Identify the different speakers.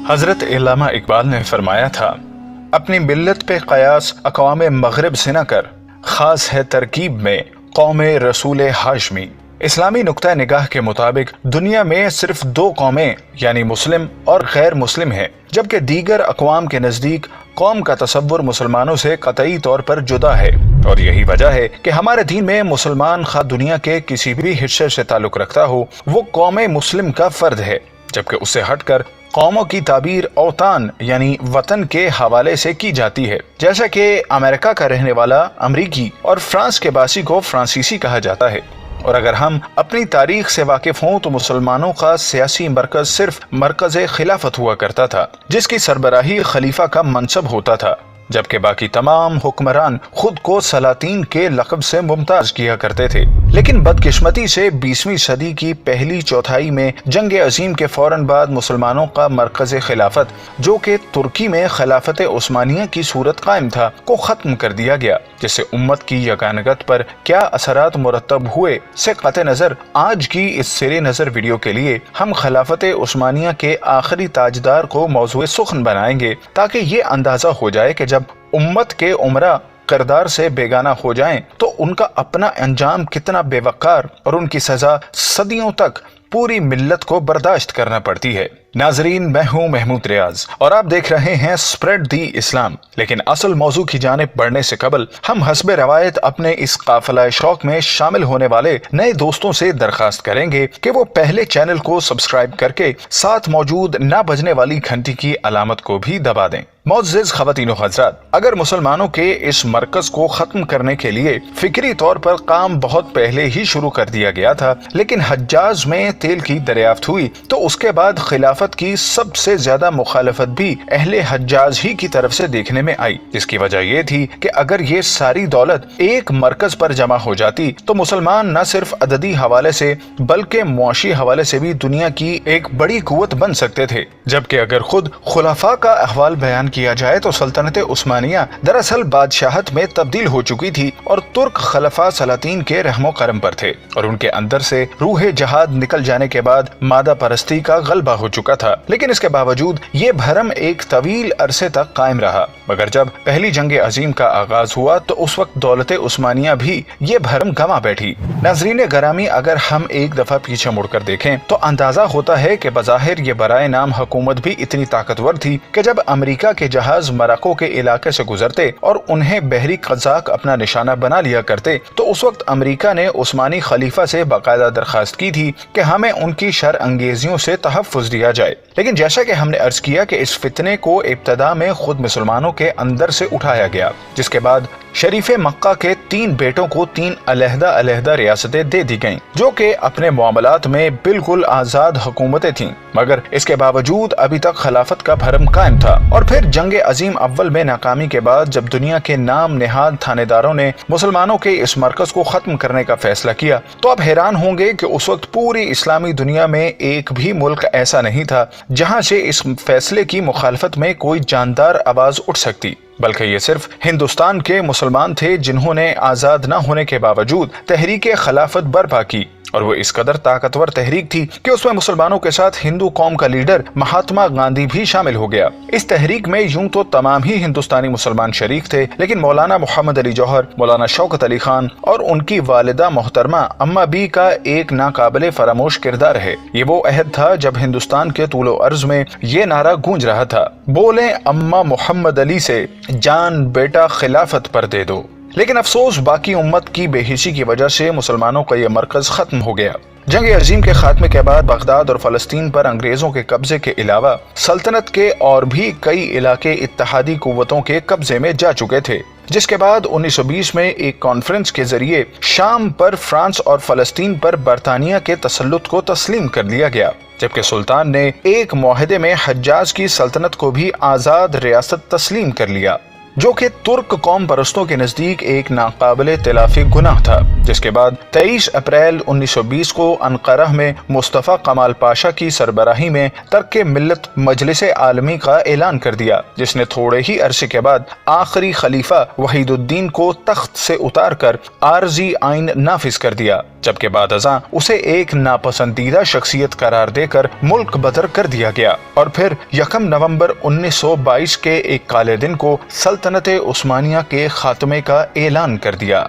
Speaker 1: حضرت علامہ اقبال نے فرمایا تھا، اپنی ملت پہ قیاس اقوام مغرب سے نہ کر، خاص ہے ترکیب میں قوم رسول ہاشمی۔ اسلامی نقطہ نگاہ کے مطابق دنیا میں صرف دو قومیں یعنی مسلم اور غیر مسلم ہیں، جبکہ دیگر اقوام کے نزدیک قوم کا تصور مسلمانوں سے قطعی طور پر جدا ہے، اور یہی وجہ ہے کہ ہمارے دین میں مسلمان خواہ دنیا کے کسی بھی حصے سے تعلق رکھتا ہو وہ قوم مسلم کا فرد ہے، جبکہ اس سے ہٹ کر قوموں کی تعبیر اوطان یعنی وطن کے حوالے سے کی جاتی ہے، جیسا کہ امریکہ کا رہنے والا امریکی اور فرانس کے باسی کو فرانسیسی کہا جاتا ہے۔ اور اگر ہم اپنی تاریخ سے واقف ہوں تو مسلمانوں کا سیاسی مرکز صرف مرکز خلافت ہوا کرتا تھا، جس کی سربراہی خلیفہ کا منصب ہوتا تھا، جبکہ باقی تمام حکمران خود کو سلاطین کے لقب سے ممتاز کیا کرتے تھے۔ لیکن بدقسمتی سے 20ویں صدی کی پہلی چوتھائی میں جنگ عظیم کے فوراً بعد مسلمانوں کا مرکز خلافت، جو کہ ترکی میں خلافت عثمانیہ کی صورت قائم تھا، کو ختم کر دیا گیا، جس سے امت کی یگانگت پر کیا اثرات مرتب ہوئے سے قطع نظر آج کی اس سر نظر ویڈیو کے لیے ہم خلافت عثمانیہ کے آخری تاجدار کو موضوع سخن بنائیں گے، تاکہ یہ اندازہ ہو جائے کہ جب امت کے عمرہ کردار سے بیگانہ ہو جائیں تو ان کا اپنا انجام کتنا بے وقار اور ان کی سزا صدیوں تک پوری ملت کو برداشت کرنا پڑتی ہے۔ ناظرین، میں ہوں محمود ریاض اور آپ دیکھ رہے ہیں اسپریڈ دی اسلام۔ لیکن اصل موضوع کی جانب بڑھنے سے قبل ہم حسب روایت اپنے اس قافلہ شوق میں شامل ہونے والے نئے دوستوں سے درخواست کریں گے کہ وہ پہلے چینل کو سبسکرائب کر کے ساتھ موجود نہ بجنے والی گھنٹی کی علامت کو بھی دبا دیں۔ معزز خواتین و حضرات، اگر مسلمانوں کے اس مرکز کو ختم کرنے کے لیے فکری طور پر کام بہت پہلے ہی شروع کر دیا گیا تھا، لیکن حجاز میں تیل کی دریافت ہوئی تو اس کے بعد خلافت کی سب سے زیادہ مخالفت بھی اہل حجاز ہی کی طرف سے دیکھنے میں آئی، جس کی وجہ یہ تھی کہ اگر یہ ساری دولت ایک مرکز پر جمع ہو جاتی تو مسلمان نہ صرف عددی حوالے سے بلکہ معاشی حوالے سے بھی دنیا کی ایک بڑی قوت بن سکتے تھے، جبکہ اگر خود خلفاء کا احوال بیان کیا جائے تو سلطنت عثمانیہ دراصل بادشاہت میں تبدیل ہو چکی تھی اور ترک خلفاء سلاطین کے رحم و کرم پر تھے، اور ان کے اندر سے روح جہاد نکل جانے کے بعد مادہ پرستی کا غلبہ ہو چکا تھا۔ لیکن اس کے باوجود یہ بھرم ایک طویل عرصے تک قائم رہا، مگر جب پہلی جنگ عظیم کا آغاز ہوا تو اس وقت دولت عثمانیہ بھی یہ بھرم گنوا بیٹھی۔ ناظرین گرامی، اگر ہم ایک دفعہ پیچھے مڑ کر دیکھیں تو اندازہ ہوتا ہے کہ بظاہر یہ برائے نام حکومت بھی اتنی طاقتور تھی کہ جب امریکہ کے جہاز مراکو کے علاقے سے گزرتے اور انہیں بحری قزاق اپنا نشانہ بنا لیا کرتے تو اس وقت امریکہ نے عثمانی خلیفہ سے باقاعدہ درخواست کی تھی کہ ہمیں ان کی شر انگیزیوں سے تحفظ دیا جائے۔ لیکن جیسا کہ ہم نے عرض کیا کہ اس فتنے کو ابتدا میں خود مسلمانوں کے اندر سے اٹھایا گیا، جس کے بعد شریف مکہ کے 3 بیٹوں کو 3 علیحدہ ریاستیں دے دی گئیں، جو کہ اپنے معاملات میں بالکل آزاد حکومتیں تھیں، مگر اس کے باوجود ابھی تک خلافت کا بھرم قائم تھا۔ اور پھر جنگ عظیم اول میں ناکامی کے بعد جب دنیا کے نام نہاد تھانے داروں نے مسلمانوں کے اس مرکز کو ختم کرنے کا فیصلہ کیا تو آپ حیران ہوں گے کہ اس وقت پوری اسلامی دنیا میں ایک بھی ملک ایسا نہیں تھا جہاں سے اس فیصلے کی مخالفت میں کوئی جاندار آواز اٹھ سکتی، بلکہ یہ صرف ہندوستان کے مسلمان تھے جنہوں نے آزاد نہ ہونے کے باوجود تحریک خلافت برپا کی، اور وہ اس قدر طاقتور تحریک تھی کہ اس میں مسلمانوں کے ساتھ ہندو قوم کا لیڈر مہاتما گاندھی بھی شامل ہو گیا۔ اس تحریک میں یوں تو تمام ہی ہندوستانی مسلمان شریک تھے، لیکن مولانا محمد علی جوہر، مولانا شوکت علی خان اور ان کی والدہ محترمہ اما بی کا ایک ناقابل فراموش کردار ہے۔ یہ وہ عہد تھا جب ہندوستان کے طول و عرض میں یہ نعرہ گونج رہا تھا، بولیں اما محمد علی سے، جان بیٹا خلافت پر دے دو۔ لیکن افسوس باقی امت کی بے حسی کی وجہ سے مسلمانوں کا یہ مرکز ختم ہو گیا۔ جنگ عظیم کے خاتمے کے بعد بغداد اور فلسطین پر انگریزوں کے قبضے کے علاوہ سلطنت کے اور بھی کئی علاقے اتحادی قوتوں کے قبضے میں جا چکے تھے، جس کے بعد 1920 میں ایک کانفرنس کے ذریعے شام پر فرانس اور فلسطین پر برطانیہ کے تسلط کو تسلیم کر لیا گیا، جبکہ سلطان نے ایک معاہدے میں حجاز کی سلطنت کو بھی آزاد ریاست تسلیم کر لیا۔ جو کہ ترک قوم پرستوں کے نزدیک ایک ناقابل تلافی گناہ تھا، جس کے بعد 23 اپریل 1920 کو انقرہ میں مصطفیٰ کمال پاشا کی سربراہی میں ترک ملت مجلس عالمی کا اعلان کر دیا، جس نے تھوڑے ہی عرصے کے بعد آخری خلیفہ وحید الدین کو تخت سے اتار کر عارضی آئین نافذ کر دیا، جبکہ بعد ازاں اسے ایک ناپسندیدہ شخصیت قرار دے کر ملک بدر کر دیا گیا، اور پھر 1 نومبر 1922 کے ایک کالے دن کو سلطنت عثمانیہ کے خاتمے کا اعلان کر دیا۔